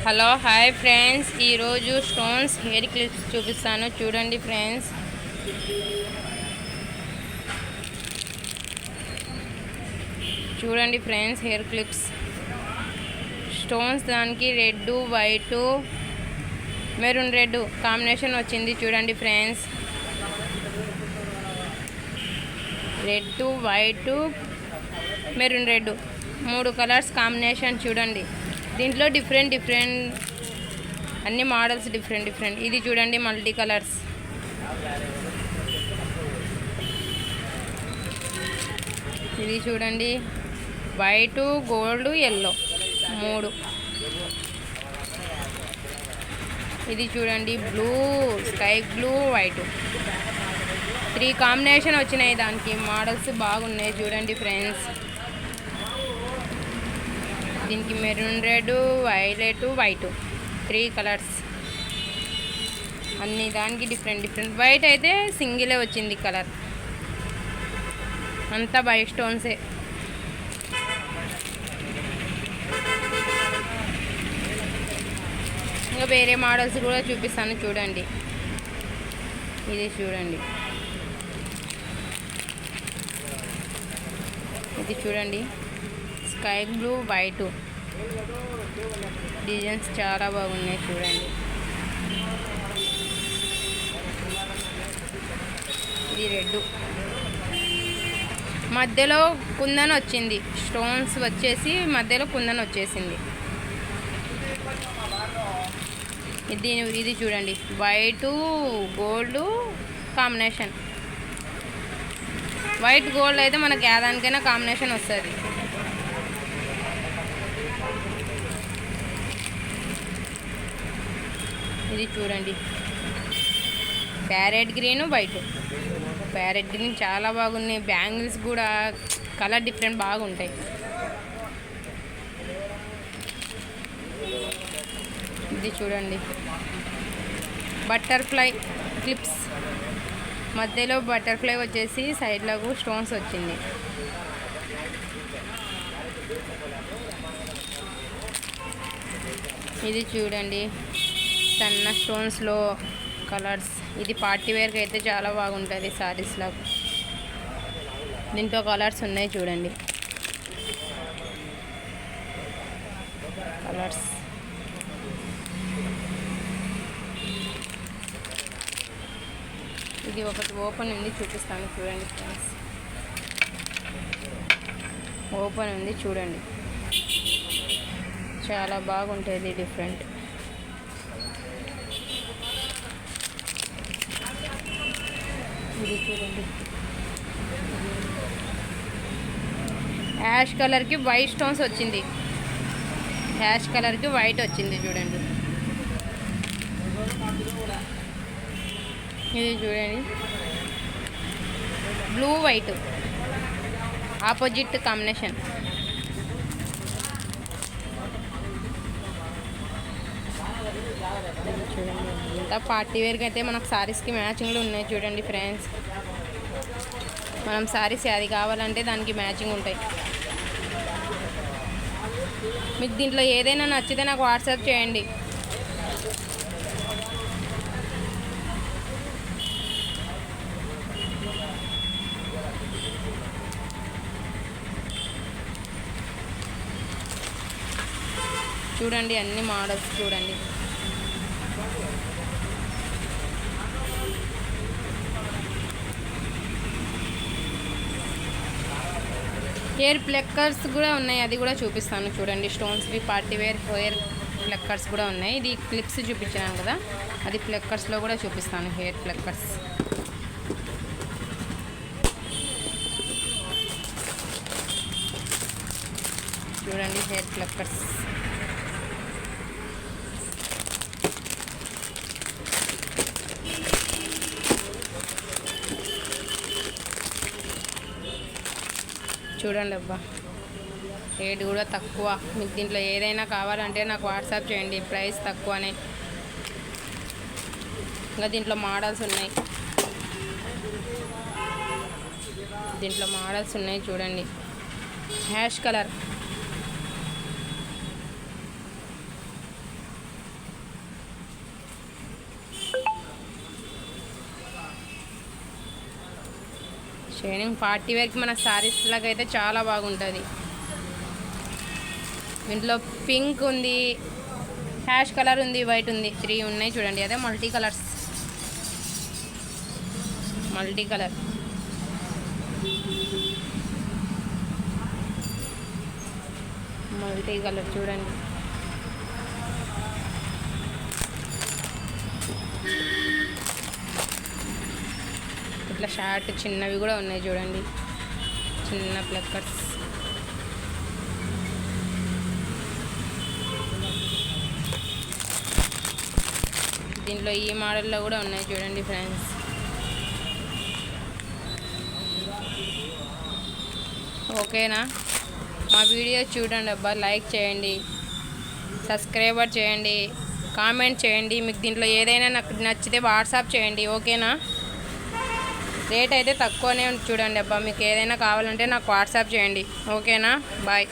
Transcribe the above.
Hello hi friends, ఈరోజు stones hair clips చూపిస్తాను. చూడండి ఫ్రెండ్స్, హెయిర్ క్లిప్స్ స్టోన్స్ దానికి red white maroon red combination వచ్చింది. చూడండి friends, red white maroon red 3 colours combination. చూడండి, దీంట్లో డిఫరెంట్ అన్ని మోడల్స్ డిఫరెంట్. ఇది చూడండి, మల్టీ కలర్స్. ఇది చూడండి, వైట్ గోల్డ్ ఎల్లో 3. ఇది చూడండి, blue sky blue white 3 combination వచ్చినాయి. దానికి మోడల్స్ బాగున్నాయి. చూడండి ఫ్రెండ్స్, దీనికి maroon red violet white 3 colours. అన్ని దానికి డిఫరెంట్. వైట్ అయితే సింగిలే వచ్చింది కలర్, అంతా బై స్టోన్సే. ఇంకా వేరే మోడల్స్ కూడా చూపిస్తాను. చూడండి, ఇది చూడండి, స్కై బ్లూ వైట్ డిజైన్స్ చాలా బాగున్నాయి. చూడండి, ఇది రెడ్, మధ్యలో కుందన్ వచ్చింది. స్టోన్స్ వచ్చేసి మధ్యలో కుందన్ వచ్చేసింది. ఇది చూడండి, white gold combination. White gold అయితే మనకి ఏదానికైనా కాంబినేషన్ వస్తుంది. ఇది చూడండి, parrot green white. Parrot green చాలా బాగున్నాయి. బ్యాంగిల్స్ కూడా కలర్ డిఫరెంట్ బాగుంటాయి. ఇది చూడండి, బటర్ఫ్లై క్లిప్స్. మధ్యలో బటర్ఫ్లై వచ్చేసి సైడ్లకు స్టోన్స్ వచ్చింది. ఇది చూడండి, సన్న స్టోన్స్లో కలర్స్. ఇది పార్టీ వేర్కి అయితే చాలా బాగుంటుంది శారీస్లో. దీంట్లో కలర్స్ ఉన్నాయి. చూడండి, కలర్స్. ఇది ఒకటి ఓపెన్ ఉంది, చూపిస్తాను. చూడండి ఫ్రెండ్స్, ఓపెన్ ఉంది. చూడండి, చాలా బాగుంటుంది, డిఫరెంట్. ఇది చూడండి, యాష్ కలర్కి వైట్ స్టోన్స్ వచ్చింది. యాష్ కలర్కి వైట్ వచ్చింది. చూడండి, ఇది చూడండి, బ్లూ వైట్ ఆపోజిట్ కాంబినేషన్. చూడండి, అంతా పార్టీ వేర్కి అయితే మనకు శారీస్కి మ్యాచింగ్లు ఉన్నాయి. చూడండి ఫ్రెండ్స్, మనం శారీస్ అది కావాలంటే దానికి మ్యాచింగ్ ఉంటాయి. మీకు దీంట్లో ఏదైనా నచ్చితే నాకు వాట్సాప్ చేయండి. చూడండి, అన్ని మోడల్స్ చూడండి. హెయిర్ ప్లక్కర్స్ కూడా ఉన్నాయి, అది కూడా చూపిస్తాను. చూడండి, స్టోన్స్వి పార్టీ వేర్ హెయిర్ ప్లక్కర్స్ కూడా ఉన్నాయి. ఇది క్లిప్స్ చూపించాను కదా, అది ప్లక్కర్స్లో కూడా చూపిస్తాను. హెయిర్ ప్లక్కర్స్ చూడండి, హెయిర్ ప్లక్కర్స్. చూడండి అబ్బా, రేట్ కూడా తక్కువ. మీకు దీంట్లో ఏదైనా కావాలంటే నాకు వాట్సాప్ చేయండి, ప్రైస్ తక్కువనే. ఇంకా దీంట్లో మోడల్స్ ఉన్నాయి. దీంట్లో మోడల్స్ ఉన్నాయి చూడండి. హ్యాష్ కలర్, షైనింగ్ పార్టీ వేర్కి మన శారీస్ లాగా అయితే చాలా బాగుంటుంది. దీంట్లో పింక్ ఉంది, హ్యాష్ కలర్ ఉంది, వైట్ ఉంది, 3 ఉన్నాయి చూడండి. అదే మల్టీ కలర్ చూడండి. ఇట్లా షార్ట్ చిన్నవి కూడా ఉన్నాయి చూడండి, చిన్న ప్లక్కర్స్. దీంట్లో ఈ మోడల్లో కూడా ఉన్నాయి చూడండి ఫ్రెండ్స్. ఓకేనా? మా వీడియో చూడండి అబ్బా, లైక్ చేయండి, సబ్స్క్రైబర్ చేయండి, కామెంట్ చేయండి. మీకు దీంట్లో ఏదైనా నాకు నచ్చితే వాట్సాప్ చేయండి. ఓకేనా? రేట్ అయితే తక్కువనే చూడండి అబ్బా. మీకు ఏదైనా కావాలంటే నాకు వాట్సాప్ చేయండి. ఓకేనా? బాయ్.